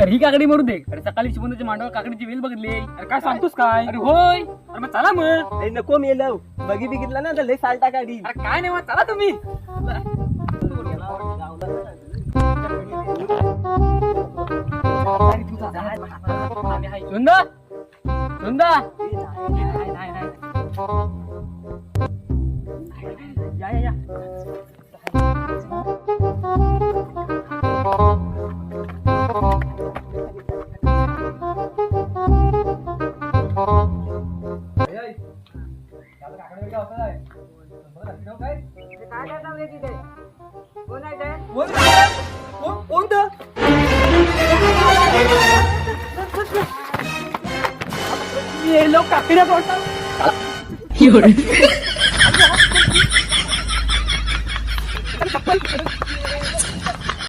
अरे ही काकडी मरू दे. अरे सकाळी चिमणाच्या मांडवावर काकडीची वेल बघितली. अरे काय सांगतोस काय? अरे होय. अरे मग चला मग. ए, नको मी लव बघी बघितला ना तर लय साल्टा काढी. अरे काय नाही मग चला तुम्ही. सुंदर सुंदर या या या. ये लोक काकडे बोलतात.